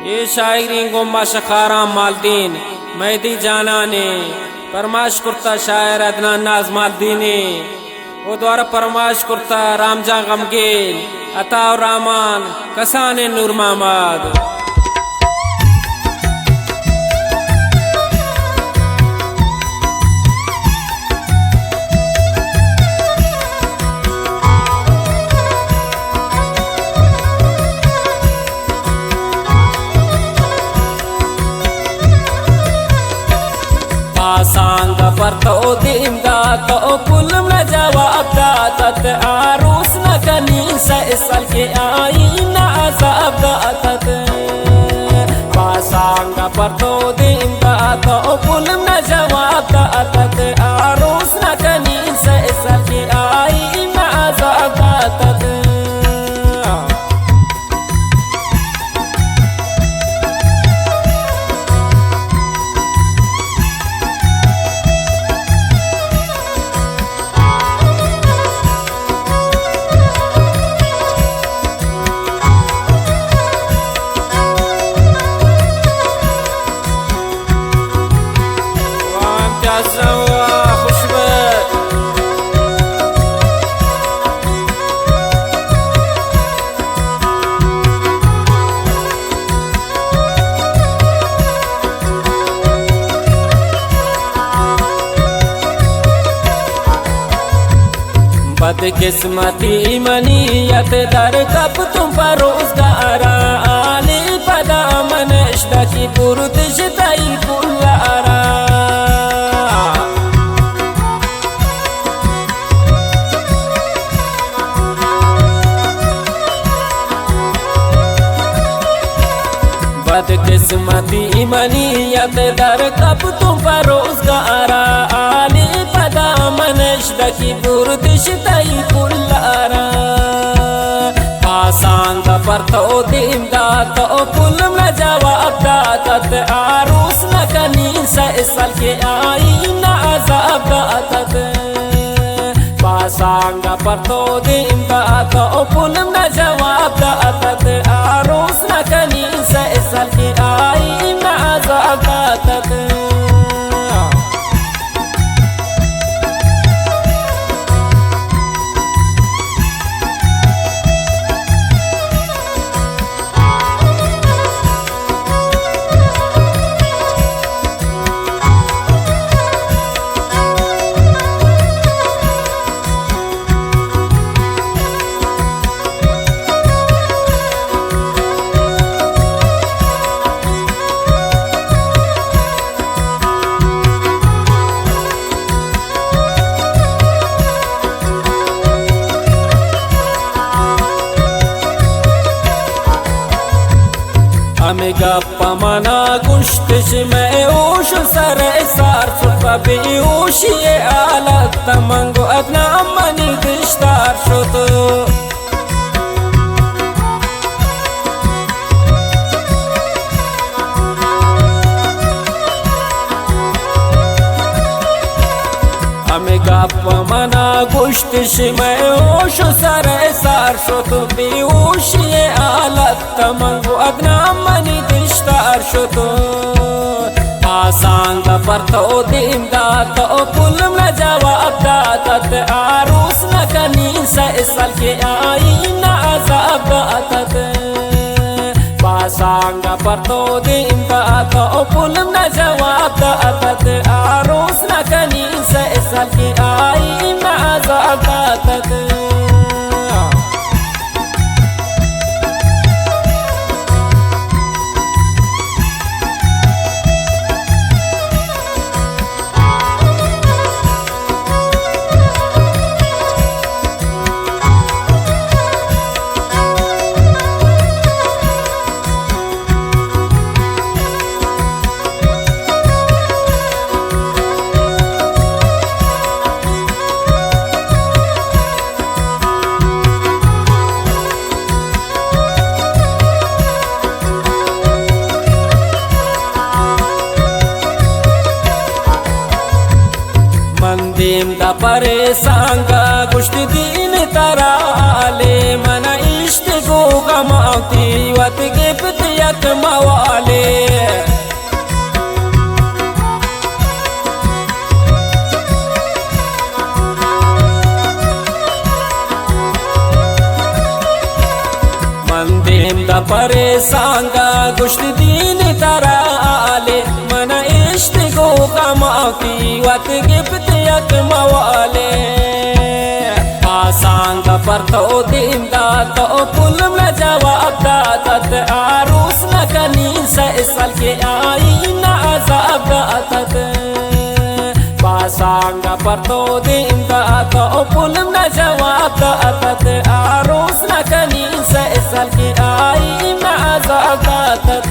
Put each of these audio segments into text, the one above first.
ये शायरी गुम्मा शखारा मालदीन मैदी जाना ने परमाश कुर्ता शायर अदनान नाज मालदीने वो द्वारा परमाश कुर्ता रामजा गमगेल अता रामान कसाने नूर मामद सांग पर तो दिन दा तो कुलम न जवाब दातत आरूस न कनी साल के आई न अजाब दातत सांग पर तो दिन दा तो कुलम न जवाब दातत आरूस न कनी साल के आई न अजाब दातत बदकिस्मती मनीयत दर कब तुम पर रोजगार आने पदा मनश्ता की पुरुष तई पुल्लारा बदकिस्मती मनीयत दर कब तुम पर रोजगार आने पदा मनश्ता की पुरुष तई पुल्लारा आसान पर तो दिन दा तो कुलम न जवाब दातत आरूस न कनी साल के आई न अजाब दातत आसान पर तो दिन दा तो कुलम न जवाब दातत आरूस न कनी साल के आई न अजाब दातत गप्पा मना गुश्तिश में ओश सर सार सुपा बेओशी आलत तमंगो अदना मनी दिश्तार शोतो हमें गप्पा मना गुश्तिश में ओश सर सार शोतो बेओशी आलत तमंगो अदना मनी दिश्तार शोतो आसान पर तो दिन दा तो कुलम न जवाब दातत आरूस न कनी साल के आई न अजाब दातत आसान पर तो दिन दा तो कुलम न जवाब दातत आरूस न कनी साल के आई न अजाब दातत मंदीम दा परेशांगा गुश्त दीन तराले मना इश्त गो गमाती वत गिफ्त यक मवा देम दा परेशान गा गुश्त दीन तराले मन इश्त को कमाती वत गिफ्त यक मवाले आसान दा पर तो देम दा तो पुल में जवाब दा तत आरूस न कनी साल के आई ना अजाब दा तत पासांगा पर तो देम दा तो पुल में जवाब दा तत आरूस न कनी साल के आई ना अजाब दा तत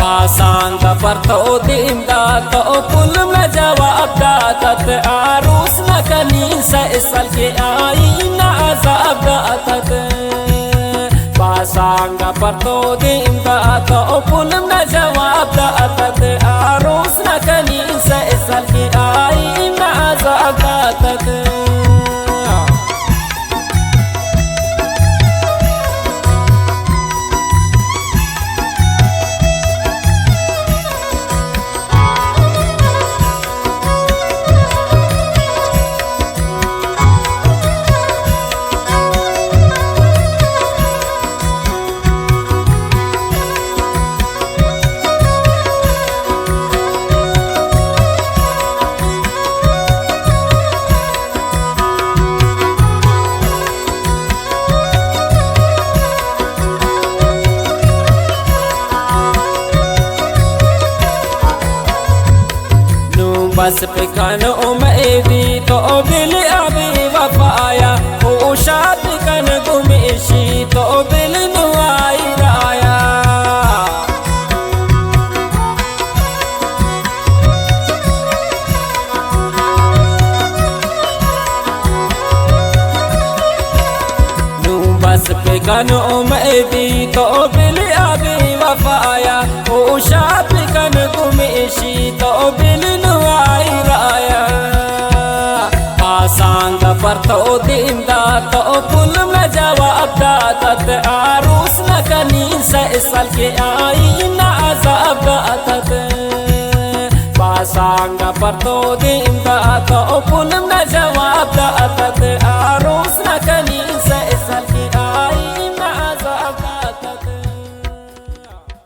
पासांग पर तो देम दा तो पुल में जवाब दा तत आरूस न कनी साल के आई ना अजाब दा तत पासांग पर तो देम दा तो पुल में जवाब दा तत आरूस न कनी साल के आई ना अजाब दा तत बस पिकन उमेदी तो बिल अभी वफाया ओ शाद कन गुमेशी तो बिल नुआई राया बस पिकन उमेदी तो बिल अभी वफाया ओ शाद कन गुमेशी तो बिल पासांग पर तो देम दा तो पुल में जवाब दा तत आरूस न कनी साल के आई ना अजाब दा तत पासांग पर तो देम दा तो पुल